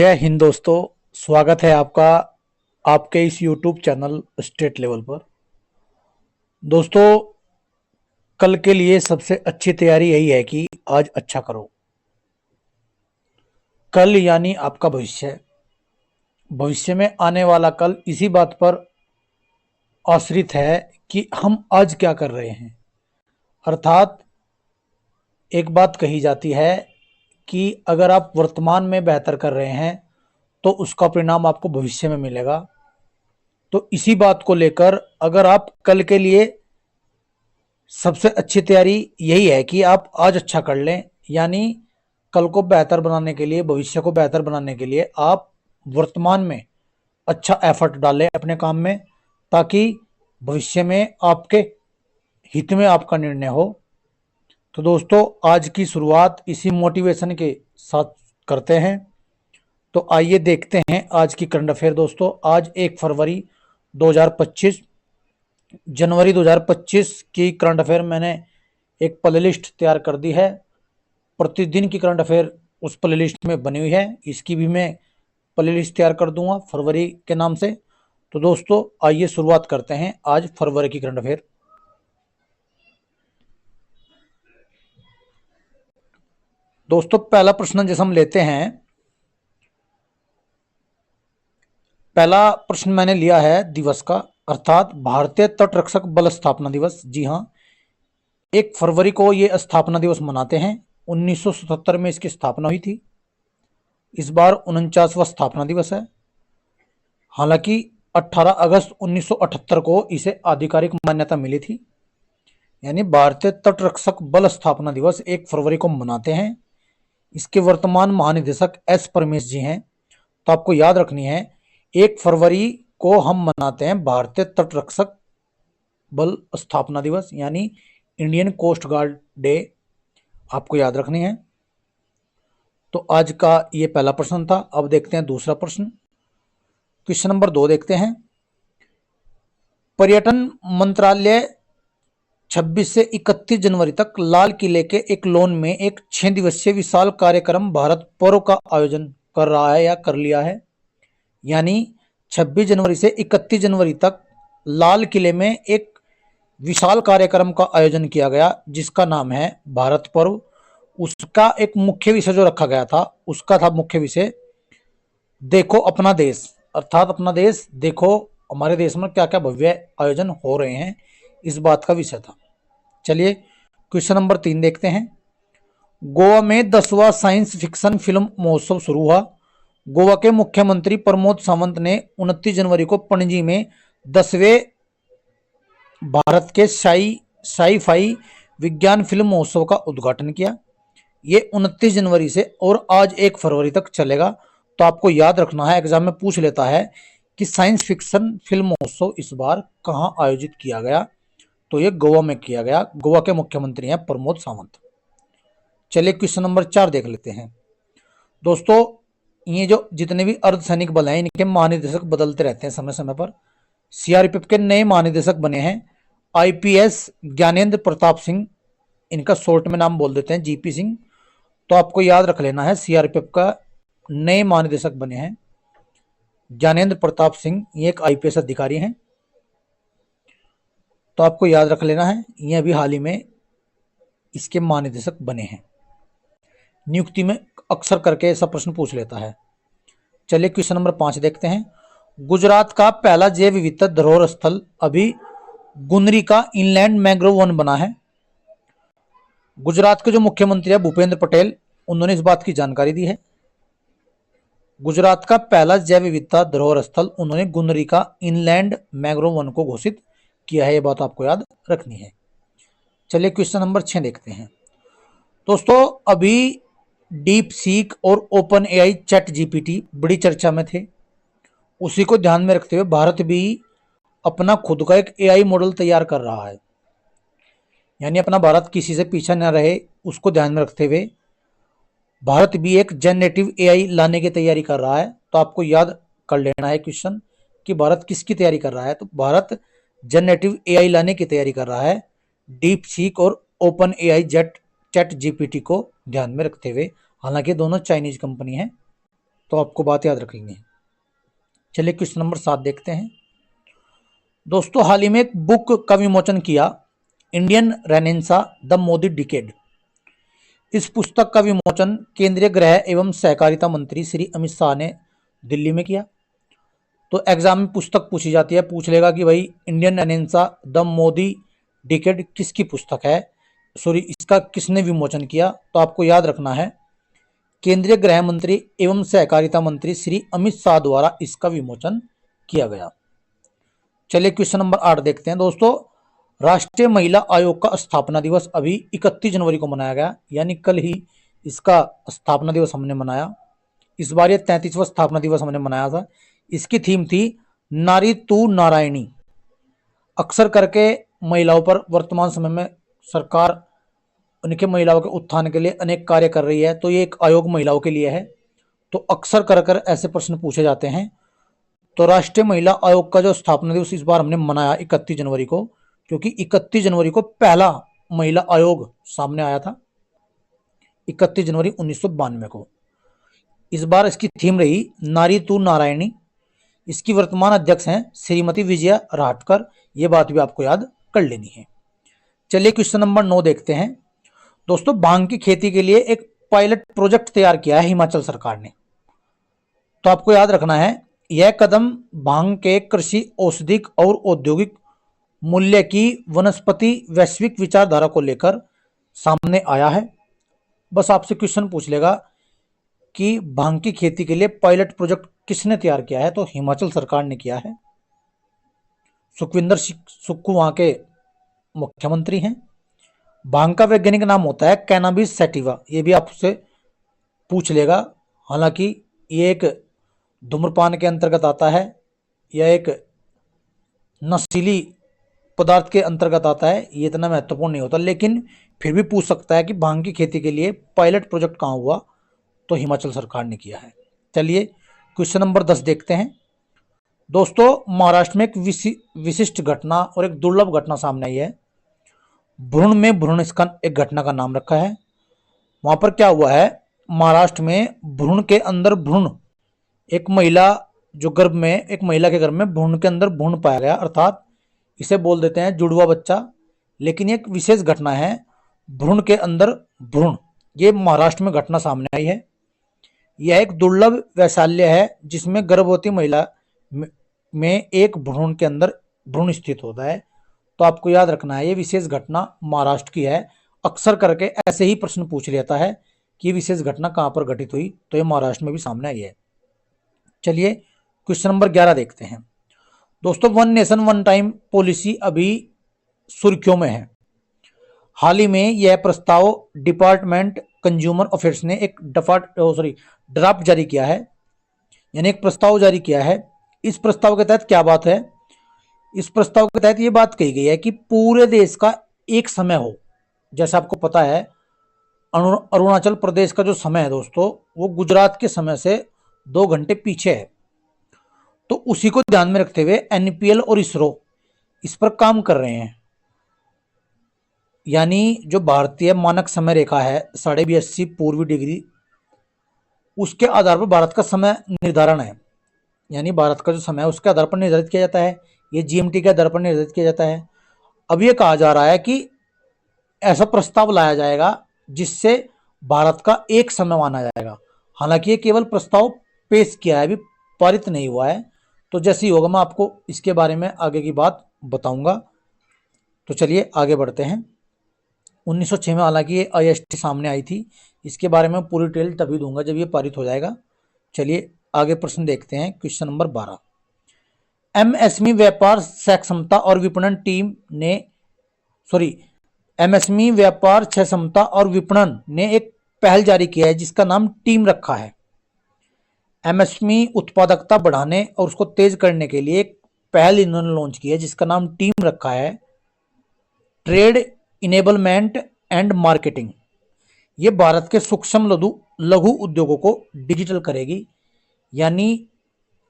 जय हिंद दोस्तों। स्वागत है आपका आपके इस YouTube चैनल स्टेट लेवल पर। दोस्तों, कल के लिए सबसे अच्छी तैयारी यही है कि आज अच्छा करो। कल यानी आपका भविष्य। भविष्य में आने वाला कल इसी बात पर आश्रित है कि हम आज क्या कर रहे हैं। अर्थात एक बात कही जाती है कि अगर आप वर्तमान में बेहतर कर रहे हैं तो उसका परिणाम आपको भविष्य में मिलेगा। तो इसी बात को लेकर अगर आप कल के लिए सबसे अच्छी तैयारी यही है कि आप आज अच्छा कर लें, यानी कल को बेहतर बनाने के लिए, भविष्य को बेहतर बनाने के लिए आप वर्तमान में अच्छा एफर्ट डालें अपने काम में, ताकि भविष्य में आपके हित में आपका निर्णय हो। तो दोस्तों, आज की शुरुआत इसी मोटिवेशन के साथ करते हैं। तो आइए देखते हैं आज की करंट अफेयर। दोस्तों, आज 1 फरवरी 2025 जनवरी 2025 की करंट अफेयर मैंने एक प्ले लिस्ट तैयार कर दी है। प्रतिदिन की करंट अफेयर उस प्ले लिस्ट में बनी हुई है। इसकी भी मैं प्ले लिस्ट तैयार कर दूंगा फरवरी के नाम से। तो दोस्तों, आइए शुरुआत करते हैं आज फरवरी की करंट अफेयर। दोस्तों, पहला प्रश्न जैसे हम लेते हैं, पहला प्रश्न मैंने लिया है दिवस का, अर्थात भारतीय तटरक्षक बल स्थापना दिवस। जी हाँ, 1 फरवरी को ये स्थापना दिवस मनाते हैं। 1977 में इसकी स्थापना हुई थी। इस बार 49वां स्थापना दिवस है। हालांकि 18 अगस्त 1978 को इसे आधिकारिक मान्यता मिली थी। यानी भारतीय तटरक्षक बल स्थापना दिवस 1 फरवरी को मनाते हैं। इसके वर्तमान महानिदेशक एस परमेश जी हैं। तो आपको याद रखनी है, 1 फरवरी को हम मनाते हैं भारतीय तटरक्षक बल स्थापना दिवस, यानी इंडियन कोस्ट गार्ड डे। आपको याद रखनी है। तो आज का ये पहला प्रश्न था। अब देखते हैं दूसरा प्रश्न। क्वेश्चन नंबर 2 देखते हैं। पर्यटन मंत्रालय 26 से 31 जनवरी तक लाल किले के एक लॉन में एक 6 दिवसीय विशाल कार्यक्रम भारत पर्व का आयोजन कर रहा है या कर लिया है। यानी 26 जनवरी से 31 जनवरी तक लाल किले में एक विशाल कार्यक्रम का आयोजन किया गया, जिसका नाम है भारत पर्व। उसका एक मुख्य विषय जो रखा गया था, उसका था मुख्य विषय देखो अपना देश। अर्थात अपना देश देखो, हमारे देश में क्या क्या भव्य आयोजन हो रहे हैं, इस बात का विषय था। चलिए क्वेश्चन नंबर 3 देखते हैं। गोवा में 10वां साइंस फिक्शन फिल्म महोत्सव शुरू हुआ। गोवा के मुख्यमंत्री प्रमोद सावंत ने 29 जनवरी को पणजी में 10वें भारत के साई फाई विज्ञान फिल्म महोत्सव का उद्घाटन किया। ये 29 जनवरी से और आज 1 फरवरी तक चलेगा। तो आपको याद रखना है, एग्जाम में पूछ लेता है कि साइंस फिक्शन फिल्म महोत्सव इस बार कहां आयोजित किया गया। तो ये गोवा में किया गया। गोवा के मुख्यमंत्री हैं प्रमोद सावंत। चलिए क्वेश्चन नंबर 4 देख लेते हैं। दोस्तों, ये जो जितने भी अर्धसैनिक बल हैं, इनके महानिदेशक बदलते रहते हैं समय समय पर। सीआरपीएफ के नए महानिदेशक बने हैं आईपीएस ज्ञानेंद्र प्रताप सिंह। इनका शॉर्ट में नाम बोल देते हैं जीपी सिंह। तो आपको याद रख लेना है, सीआरपीएफ का नए महानिदेशक बने हैं ज्ञानेंद्र प्रताप सिंह। ये एक आईपीएस अधिकारी हैं। तो आपको याद रख लेना है, ये अभी हाल ही में इसके महानिदेशक बने हैं। नियुक्ति में अक्सर करके ऐसा प्रश्न पूछ लेता है। चलिए क्वेश्चन नंबर 5 देखते हैं। गुजरात का पहला जैव विविधता धरोहर स्थल अभी गुनरी का इनलैंड मैंग्रोव वन बना है। गुजरात के जो मुख्यमंत्री है भूपेंद्र पटेल, उन्होंने इस बात की जानकारी दी है। गुजरात का पहला जैव विविधता धरोहर स्थल उन्होंने गुनरी का इनलैंड मैंग्रोव वन को घोषित किया है। ये बात आपको याद रखनी है। चलिए क्वेश्चन नंबर 6 देखते हैं। दोस्तों, अभी डीप सीक और ओपन एआई चैट जीपीटी बड़ी चर्चा में थे। उसी को ध्यान में रखते हुए भारत भी अपना खुद का एक एआई मॉडल तैयार कर रहा है। यानी अपना भारत किसी से पीछा न रहे, उसको ध्यान में रखते हुए भारत भी एक जनरेटिव एआई लाने की तैयारी कर रहा है। तो आपको याद कर लेना है क्वेश्चन कि भारत किसकी तैयारी कर रहा है। तो भारत जनरेटिव एआई लाने की तैयारी कर रहा है, डीप सीक और ओपन एआई चैट जीपीटी को ध्यान में रखते हुए। हालांकि दोनों चाइनीज कंपनी हैं। तो आपको बात याद रखेंगे। चलिए क्वेश्चन नंबर 7 देखते हैं। दोस्तों हाल ही में एक बुक का विमोचन किया, Indian renaissance the Modi decade. इस पुस्तक का विमोचन केंद्रीय गृह एवं सहकारिता मंत्री श्री अमित शाह ने दिल्ली में किया। तो एग्जाम में पुस्तक पूछी जाती है, पूछ लेगा कि भाई Indian renaissance the Modi decade किसकी पुस्तक है, सॉरी इसका किसने विमोचन किया। तो आपको याद रखना है केंद्रीय गृह मंत्री एवं सहकारिता मंत्री श्री अमित शाह द्वारा इसका विमोचन किया गया। चलिए क्वेश्चन नंबर 8 देखते हैं। दोस्तों राष्ट्रीय महिला आयोग का स्थापना दिवस अभी 31 जनवरी को मनाया गया, यानी कल ही इसका स्थापना दिवस हमने मनाया। इस बार ये 33वां स्थापना दिवस हमने मनाया था। इसकी थीम थी नारी तू नारायणी। अक्सर करके महिलाओं पर वर्तमान समय में सरकार उनके महिलाओं के उत्थान के लिए अनेक कार्य कर रही है, तो ये एक आयोग महिलाओं के लिए है। तो अक्सर कर ऐसे प्रश्न पूछे जाते हैं। तो राष्ट्रीय महिला आयोग का जो स्थापना दिवस इस बार हमने मनाया 31 जनवरी को, क्योंकि 31 जनवरी को पहला महिला आयोग सामने आया था, 31 जनवरी 1992 को। इस बार इसकी थीम रही नारी तू नारायणी। इसकी वर्तमान अध्यक्ष हैं श्रीमती विजया राहटकर। ये बात भी आपको याद कर लेनी है। चलिए क्वेश्चन नंबर 9 देखते हैं। दोस्तों भांग की खेती के लिए एक पायलट प्रोजेक्ट तैयार किया है हिमाचल सरकार ने। तो आपको याद रखना है यह कदम भांग के कृषि, औषधिक और औद्योगिक मूल्य की वनस्पति वैश्विक विचारधारा को लेकर सामने आया है। बस आपसे क्वेश्चन पूछ लेगा कि भांग की खेती के लिए पायलट प्रोजेक्ट किसने तैयार किया है, तो हिमाचल सरकार ने किया है। सुखविंदर सुक्खू वहां के मुख्यमंत्री हैं। भांग का वैज्ञानिक नाम होता है कैनाबिस सैटिवा। ये भी आपसे पूछ लेगा। हालांकि ये एक धूम्रपान के अंतर्गत आता है, यह एक नशीली पदार्थ के अंतर्गत आता है। ये इतना महत्वपूर्ण नहीं होता, लेकिन फिर भी पूछ सकता है कि भांग की खेती के लिए पायलट प्रोजेक्ट कहाँ हुआ, तो हिमाचल सरकार ने किया है। चलिए क्वेश्चन नंबर 10 देखते हैं। दोस्तों महाराष्ट्र में एक विशिष्ट घटना और एक दुर्लभ घटना सामने आई है। भ्रूण में भ्रूण इसका एक घटना का नाम रखा है। वहां पर क्या हुआ है, महाराष्ट्र में भ्रूण के अंदर भ्रूण, एक महिला जो गर्भ में, एक महिला के गर्भ में भ्रूण के अंदर भ्रूण पाया गया, अर्थात इसे बोल देते हैं जुड़वा बच्चा। लेकिन एक विशेष घटना है, भ्रूण के अंदर भ्रूण, ये महाराष्ट्र में घटना सामने आई है। यह एक दुर्लभ वैशाल्य है जिसमें गर्भवती महिला में एक भ्रूण के अंदर भ्रूण स्थित होता है। तो आपको याद रखना है ये विशेष घटना महाराष्ट्र की है। अक्सर करके ऐसे ही प्रश्न पूछ लेता है कि ये विशेष घटना कहां पर घटित हुई, तो ये महाराष्ट्र में भी सामने आई है। चलिए क्वेश्चन नंबर 11 देखते हैं। दोस्तों one nation one time policy अभी सुर्खियों में है। हाल ही में यह प्रस्ताव डिपार्टमेंट कंज्यूमर अफेयर्स ने एक ड्राफ्ट जारी किया है, यानी एक प्रस्ताव जारी किया है। इस प्रस्ताव के तहत क्या बात है, इस प्रस्ताव के तहत यह बात कही गई है कि पूरे देश का एक समय हो। जैसा आपको पता है अरुणाचल प्रदेश का जो समय है दोस्तों, वो गुजरात के समय से 2 घंटे पीछे है। तो उसी को ध्यान में रखते हुए एनपीएल और इसरो इस पर काम कर रहे हैं। यानी जो भारतीय मानक समय रेखा है 82.5 पूर्वी डिग्री, उसके आधार पर भारत का समय निर्धारण है। यानी भारत का जो समय है उसके आधार पर निर्धारित किया जाता है, ये जीएमटी के आधार पर निर्धारित किया जाता है। अब ये कहा जा रहा है कि ऐसा प्रस्ताव लाया जाएगा जिससे भारत का एक समय माना जाएगा। हालांकि ये केवल प्रस्ताव पेश किया है, अभी पारित नहीं हुआ है। तो जैसे ही होगा मैं आपको इसके बारे में आगे की बात बताऊंगा। तो चलिए आगे बढ़ते हैं। 1906 में हालांकि ये आईएसटी सामने आई थी, इसके बारे में पूरी डिटेल तभी दूंगा जब ये पारित हो जाएगा। चलिए आगे प्रश्न देखते हैं। क्वेश्चन नंबर 12, एमएसएमई व्यापार सक्षमता और विपणन टीम ने एमएसएमई व्यापार क्षमता और विपणन ने एक पहल जारी किया है जिसका नाम टीम रखा है। एमएसएमई उत्पादकता बढ़ाने और उसको तेज करने के लिए एक पहल इन्होंने लॉन्च की है जिसका नाम टीम रखा है ट्रेड इनेबलमेंट एंड मार्केटिंग। ये भारत के सूक्ष्म लघु उद्योगों को डिजिटल करेगी। यानी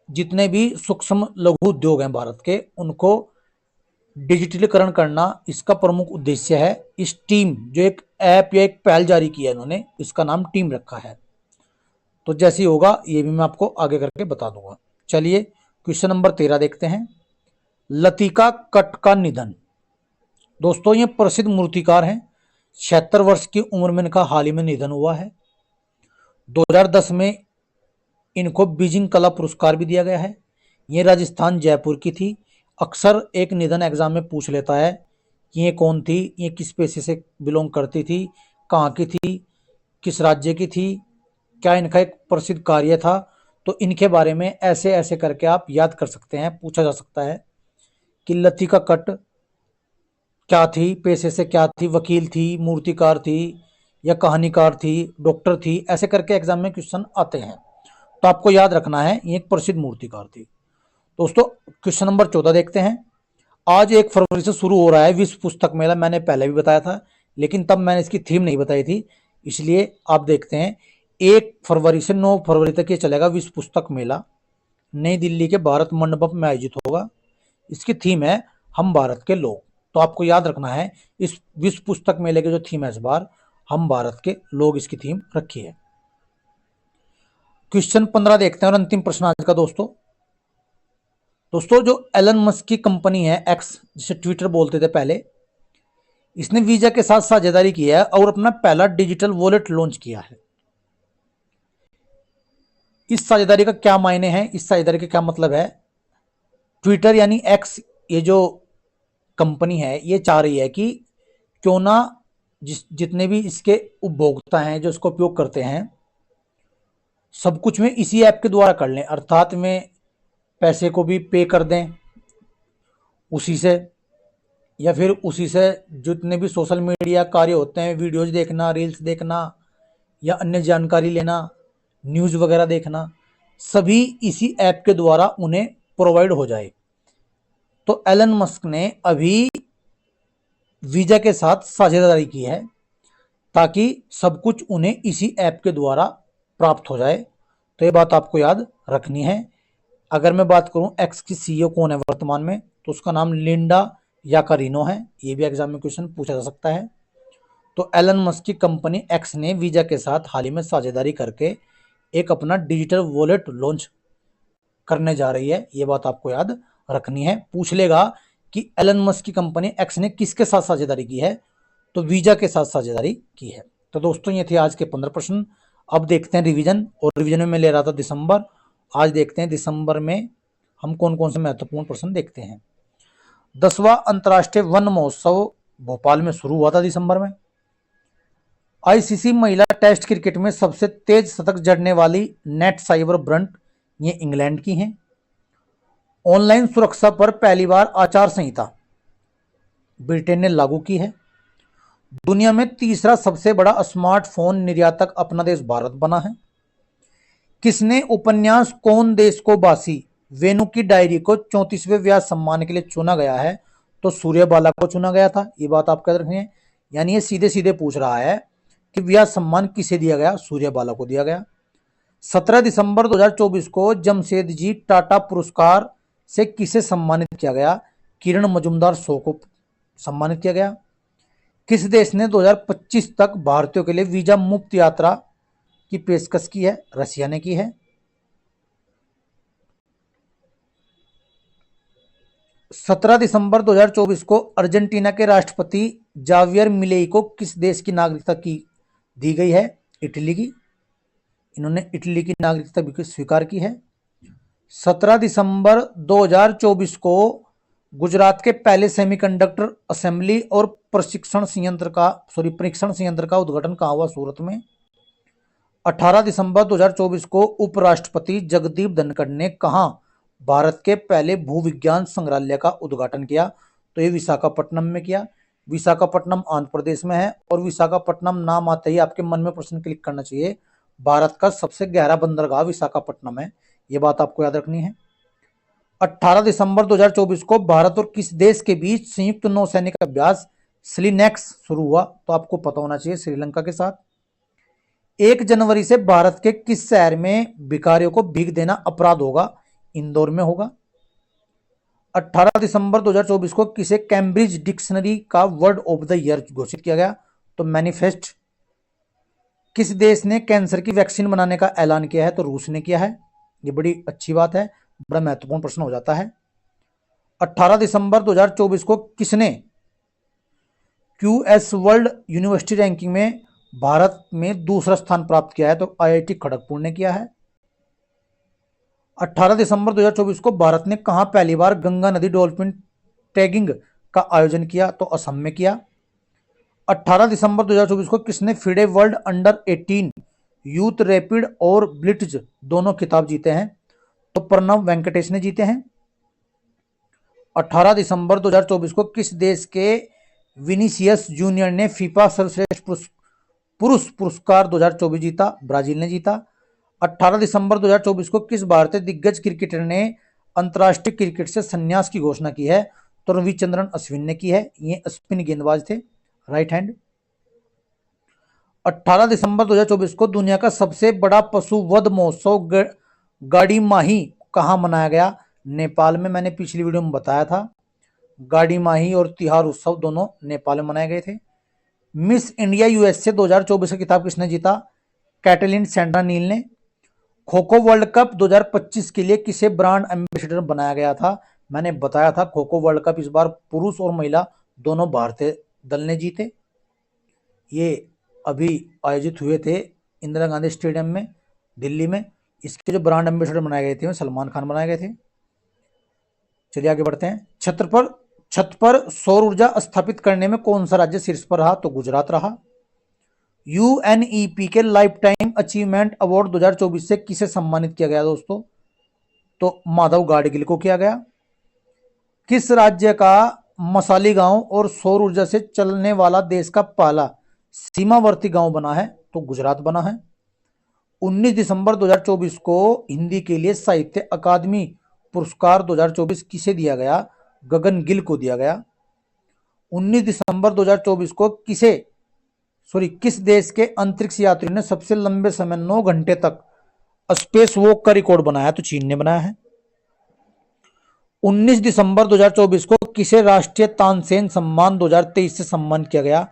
जितने भी सूक्ष्म लघु उद्योग हैं भारत के, उनको डिजिटलीकरण करना इसका प्रमुख उद्देश्य है। इस टीम जो एक ऐप या एक पहल जारी की है इन्होंने, इसका नाम टीम रखा है। तो जैसे ही होगा ये भी मैं आपको आगे करके बता दूंगा। चलिए क्वेश्चन नंबर 13 देखते हैं। लतिका कट का निधन। दोस्तों ये प्रसिद्ध मूर्तिकार हैं, 76 वर्ष की उम्र में इनका हाल ही में निधन हुआ है। 2010 में इनको बीजिंग कला पुरस्कार भी दिया गया है। ये राजस्थान जयपुर की थी। अक्सर एक निधन एग्जाम में पूछ लेता है कि ये कौन थी, ये किस पेशे से बिलोंग करती थी, कहाँ की थी, किस राज्य की थी, क्या इनका एक प्रसिद्ध कार्य था। तो इनके बारे में ऐसे ऐसे करके आप याद कर सकते हैं, पूछा जा सकता है कि लतिका कट क्या थी, पेशे से क्या थी, वकील थी, मूर्तिकार थी या कहानीकार थी, डॉक्टर थी, ऐसे करके एग्जाम में क्वेश्चन आते हैं। तो आपको याद रखना है ये एक प्रसिद्ध मूर्तिकार थी। दोस्तों क्वेश्चन नंबर 14 देखते हैं। आज 1 फरवरी से शुरू हो रहा है विश्व पुस्तक मेला। मैंने पहले भी बताया था, लेकिन तब मैंने इसकी थीम नहीं बताई थी, इसलिए आप देखते हैं 1 फरवरी से 9 फरवरी तक ये चलेगा विश्व पुस्तक मेला। नई दिल्ली के भारत मंडपम में आयोजित होगा। इसकी थीम है हम भारत के लोग। तो आपको याद रखना है इस विश्व पुस्तक मेले की जो थीम है इस बार हम भारत के लोग, इसकी थीम रखी है। क्वेश्चन 15 देखते हैं और अंतिम प्रश्न आज का। दोस्तों जो एलन मस्क की कंपनी है एक्स, जिसे ट्विटर बोलते थे पहले, इसने वीजा के साथ साझेदारी की है और अपना पहला डिजिटल वॉलेट लॉन्च किया है। इस साझेदारी का क्या मायने हैं, इस साझेदारी का क्या मतलब है? ट्विटर यानी एक्स, ये जो कंपनी है ये चाह रही है कि क्यों ना जितने भी इसके उपभोक्ता हैं जो इसको उपयोग करते हैं, सब कुछ में इसी ऐप के द्वारा कर लें, अर्थात में पैसे को भी पे कर दें उसी से, या फिर उसी से जितने भी सोशल मीडिया कार्य होते हैं, वीडियोज देखना, रील्स देखना या अन्य जानकारी लेना, न्यूज़ वगैरह देखना, सभी इसी ऐप के द्वारा उन्हें प्रोवाइड हो जाए। तो एलन मस्क ने अभी वीजा के साथ साझेदारी की है ताकि सब कुछ उन्हें इसी ऐप के द्वारा प्राप्त हो जाए। तो ये बात आपको याद रखनी है। अगर मैं बात करूं एक्स की सीईओ कौन है वर्तमान में, तो उसका नाम लिंडा याकारिनो है। ये भी एग्जाम में क्वेश्चन पूछा जा सकता है। तो एलन मस्क की कंपनी एक्स ने वीजा के साथ हाल ही में साझेदारी करके एक अपना डिजिटल वॉलेट लॉन्च करने जा रही है। ये बात आपको याद रखनी है। पूछ लेगा कि एलन मस्क की कंपनी एक्स ने किसके साथ साझेदारी की है, तो वीजा के साथ साझेदारी की है। तो दोस्तों ये थे आज के 15 प्रश्न। अब देखते हैं रिवीजन, और रिवीजन में मैं ले रहा था दिसंबर। आज देखते हैं दिसंबर में हम कौन कौन से महत्वपूर्ण प्रश्न देखते हैं। 10वां अंतर्राष्ट्रीय वन महोत्सव भोपाल में शुरू हुआ था दिसंबर में। आईसीसी महिला टेस्ट क्रिकेट में सबसे तेज शतक जड़ने वाली नेट साइबर ब्रंट, ये इंग्लैंड की हैं। ऑनलाइन सुरक्षा पर पहली बार आचार संहिता ब्रिटेन ने लागू की है। दुनिया में तीसरा सबसे बड़ा स्मार्टफोन निर्यातक अपना देश भारत बना है। किसने उपन्यास कौन देश को बासी वेणु की डायरी को 34वें व्यास सम्मान के लिए चुना गया है, तो सूर्यबाला को चुना गया था। ये बात आप याद रखनी है। यानी ये सीधे सीधे पूछ रहा है कि व्यास सम्मान किसे दिया गया, सूर्यबाला को दिया गया। 17 दिसंबर 2024 को जमशेदजी टाटा पुरस्कार से किसे सम्मानित किया गया, किरण मजूमदार शो को सम्मानित किया गया। किस देश ने 2025 तक भारतीयों के लिए वीजा मुक्त यात्रा की पेशकश की है, रशिया ने की है। 17 दिसंबर 2024 को अर्जेंटीना के राष्ट्रपति जावियर मिलेई को किस देश की नागरिकता की दी गई है, इटली की। इन्होंने इटली की नागरिकता भी स्वीकार की है। 17 दिसंबर 2024 को गुजरात के पहले सेमीकंडक्टर असेंबली और परीक्षण संयंत्र का उद्घाटन कहाँ हुआ, सूरत में। 18 दिसंबर 2024 को उपराष्ट्रपति जगदीप धनखड़ ने कहाँ भारत के पहले भूविज्ञान संग्रहालय का उद्घाटन किया, तो ये विशाखापट्टनम में किया। विशाखापट्टनम आंध्र प्रदेश में है, और विशाखापट्टनम नाम आते ही आपके मन में प्रश्न क्लिक करना चाहिए, भारत का सबसे गहरा बंदरगाह विशाखापट्टनम है। ये बात आपको याद रखनी है। 18 दिसंबर 2024 को भारत और किस देश के बीच संयुक्त नौसैनिक अभ्यास स्लिनेक्स शुरू हुआ, तो आपको पता होना चाहिए श्रीलंका के साथ। 1 जनवरी से भारत के किस शहर में भिखारियों को भीख देना अपराध होगा, इंदौर में होगा। 18 दिसंबर 2024 को किसे कैम्ब्रिज डिक्शनरी का वर्ड ऑफ द ईयर घोषित किया गया, तो मैनिफेस्ट किस देश ने कैंसर की वैक्सीन बनाने का ऐलान किया है? तो रूस ने किया है। ये बड़ी अच्छी बात है, बड़ा महत्वपूर्ण प्रश्न हो जाता है। 18 दिसंबर 2024 को किसने क्यूएस वर्ल्ड यूनिवर्सिटी रैंकिंग में भारत में दूसरा स्थान प्राप्त किया है? तो आईआईटी खड़गपुर ने किया है। 18 दिसंबर 2024 को भारत ने कहां पहली बार गंगा नदी डॉल्फिन टैगिंग का आयोजन किया? तो असम में किया। 18 दिसंबर 2024 को किसने FIDE world under 18 youth rapid और ब्लिट्ज दोनों खिताब जीते हैं? तो प्रणव वेंकटेश ने जीते हैं। 18 दिसंबर 2024 को किस देश के विनीसियस जूनियर ने फीफा सर्वश्रेष्ठ पुरुष पुरस्कार 2024 जीता? ब्राजील ने जीता। 18 दिसंबर 2024 को किस भारतीय दिग्गज क्रिकेटर ने अंतर्राष्ट्रीय क्रिकेट से संन्यास की घोषणा की है? तो रविचंद्रन अश्विन ने की है। ये स्पिन गेंदबाज थे, राइट हैंड। 18 दिसंबर 2024 को दुनिया का सबसे बड़ा पशु वध महोत्सव गाड़ी माही कहां मनाया गया? नेपाल में। मैंने पिछली वीडियो में बताया था, गाड़ी माही और तिहार उत्सव दोनों नेपाल में मनाए गए थे। मिस इंडिया यूएसए 2024 का खिताब किसने जीता? कैटलिन सैंड्रा नील ने। खो खो वर्ल्ड कप 2025 के लिए किसे ब्रांड एम्बेसडर बनाया गया था? मैंने बताया था, खो खो वर्ल्ड कप इस बार पुरुष और महिला दोनों भारतीय दल ने जीते। ये अभी आयोजित हुए थे इंदिरा गांधी स्टेडियम में, दिल्ली में। इसके जो ब्रांड एम्बेसडर बनाए गए थे सलमान खान बनाए गए थे। चलिए आगे बढ़ते हैं। छत पर सौर ऊर्जा स्थापित करने में कौन सा राज्य शीर्ष पर रहा? तो गुजरात रहा। यूएनईपी के लाइफ टाइम अचीवमेंट अवार्ड 2024 से किसे सम्मानित किया गया दोस्तों? तो माधव गाडगिल को किया गया। किस राज्य का मसाली गांव और सौर ऊर्जा से चलने वाला देश का पहला सीमावर्ती गांव बना है? तो गुजरात बना है। 19 दिसंबर 2024 को हिंदी के लिए साहित्य अकादमी पुरस्कार 2024 किसे दिया गया? गगन गिल को दिया गया। 19 दिसंबर 2024 को किस देश के अंतरिक्ष यात्रियों ने सबसे लंबे समय 9 घंटे तक स्पेस वॉक का रिकॉर्ड बनाया? तो चीन ने बनाया है। 19 दिसंबर 2024 को किसे राष्ट्रीय तानसेन सम्मान 2023 से सम्मानित किया गया?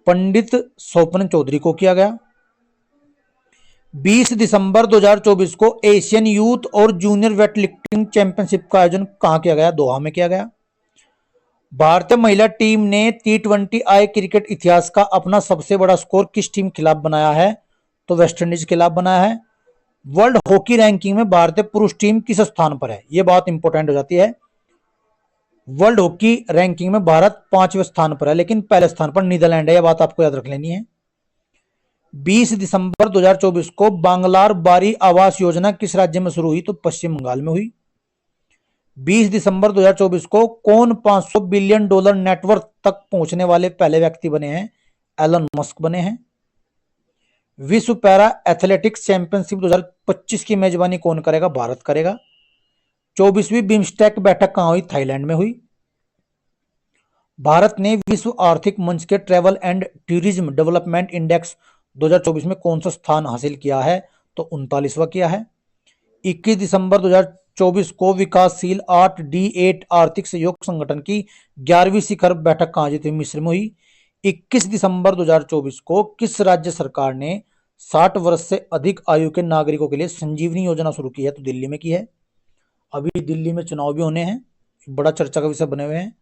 पंडित स्वप्न चौधरी को किया गया। 20 दिसंबर 2024 को एशियन यूथ और जूनियर वेटलिफ्टिंग चैंपियनशिप का आयोजन कहां किया गया? दोहा में किया गया। भारतीय महिला टीम ने T20 आई क्रिकेट इतिहास का अपना सबसे बड़ा स्कोर किस टीम खिलाफ बनाया है? तो वेस्टइंडीज के खिलाफ बनाया है। वर्ल्ड हॉकी रैंकिंग में भारतीय पुरुष टीम किस स्थान पर है? यह बात इंपॉर्टेंट हो जाती है। वर्ल्ड हॉकी रैंकिंग में भारत 5वें स्थान पर है, लेकिन पहले स्थान पर नीदरलैंड है। यह बात आपको याद रख लेनी है। 20 दिसंबर 2024 को बांग्लार बारी आवास योजना किस राज्य में शुरू हुई? तो पश्चिम बंगाल में हुई। 20 दिसंबर 2024 को कौन $500 बिलियन नेटवर्थ तक पहुंचने वाले पहले व्यक्ति बने हैं? एलन मस्क बने हैं। विश्व पैरा एथलेटिक्स चैंपियनशिप 2025 की मेजबानी कौन करेगा? भारत करेगा। 24वीं बिम्स्टेक बैठक कहां हुई? थाईलैंड में हुई। भारत ने विश्व आर्थिक मंच के travel and tourism development index 2024 में कौन सा स्थान हासिल किया है? तो 39वां किया है। 21 दिसंबर 2024 को विकासशील 8D8 आर्थिक सहयोग संगठन की 11वीं शिखर बैठक कहां हुई? मिस्र में हुई। 21 दिसंबर 2024 को किस राज्य सरकार ने 60 वर्ष से अधिक आयु के नागरिकों के लिए संजीवनी योजना शुरू की है? तो दिल्ली में की है। अभी दिल्ली में चुनाव भी होने हैं, बड़ा चर्चा का विषय बने हुए हैं।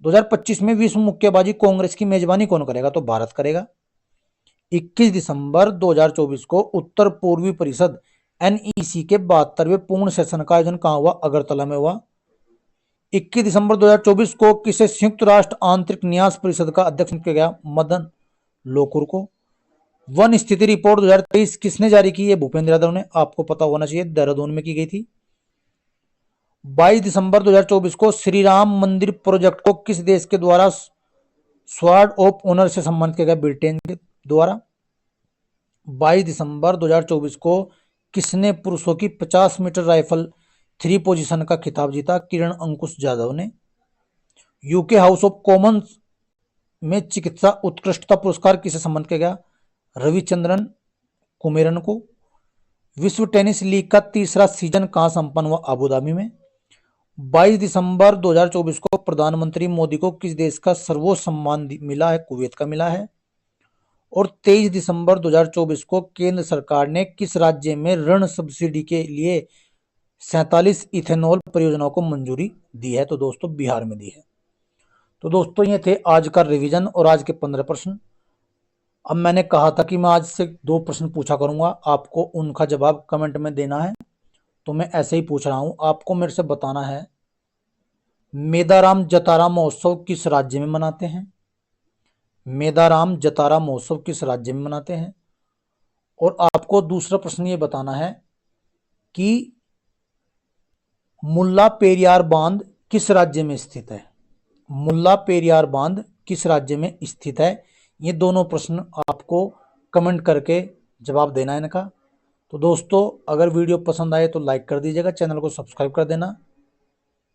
2025 में विश्व मुक्केबाजी कांग्रेस की मेजबानी कौन करेगा? तो भारत करेगा। 21 दिसंबर 2024 को उत्तर पूर्वी परिषद NEC के 72वें पूर्ण सेशन का आयोजन कहां हुआ? अगरतला में हुआ। 21 दिसंबर 2024 को किसे संयुक्त राष्ट्र आंतरिक न्यास परिषद का अध्यक्ष किया गया? मदन लोकुर को। वन स्थिति रिपोर्ट 2023 किसने जारी की है? भूपेंद्र यादव ने। आपको पता होना चाहिए, देहरादून में की गई थी। 22 दिसंबर 2024 को श्री राम मंदिर प्रोजेक्ट को किस देश के द्वारा स्वॉर्ड ऑफ ऑनर से सम्मानित किया गया? ब्रिटेन के द्वारा। 22 दिसंबर 2024 को किसने पुरुषों की 50 मीटर राइफल 3 पोजीशन का खिताब जीता? किरण अंकुश जाधव ने। यूके हाउस ऑफ कॉमन्स में चिकित्सा उत्कृष्टता पुरस्कार किसे सम्मानित किया गया? रविचंद्रन कुमेरन को। विश्व टेनिस लीग का तीसरा सीजन कहां संपन्न हुआ? अबू धाबी में। 22 दिसंबर 2024 को प्रधानमंत्री मोदी को किस देश का सर्वोच्च सम्मान मिला है? कुवैत का मिला है। और 23 दिसंबर 2024 को केंद्र सरकार ने किस राज्य में ऋण सब्सिडी के लिए 47 इथेनॉल परियोजनाओं को मंजूरी दी है? तो दोस्तों बिहार में दी है। तो दोस्तों ये थे आज का रिवीजन और आज के 15 प्रश्न। अब मैंने कहा था कि मैं आज से 2 प्रश्न पूछा करूंगा, आपको उनका जवाब कमेंट में देना है, तो मैं ऐसे ही पूछ रहा हूं। आपको मेरे से बताना है मेदाराम जतारा महोत्सव किस राज्य में मनाते हैं? मेदाराम जतारा महोत्सव किस राज्य में मनाते हैं? और आपको दूसरा प्रश्न ये बताना है कि मुल्ला पेरियार बांध किस राज्य में स्थित है? मुल्ला पेरियार बांध किस राज्य में स्थित है? ये दोनों प्रश्न आपको कमेंट करके जवाब देना है इनका। तो दोस्तों अगर वीडियो पसंद आए तो लाइक कर दीजिएगा, चैनल को सब्सक्राइब कर देना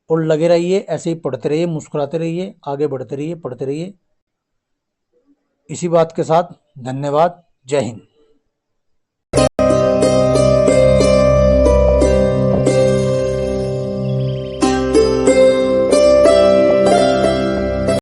और लगे रहिए, ऐसे ही पढ़ते रहिए, मुस्कुराते रहिए, आगे बढ़ते रहिए, पढ़ते रहिए। इसी बात के साथ धन्यवाद। जय हिंद।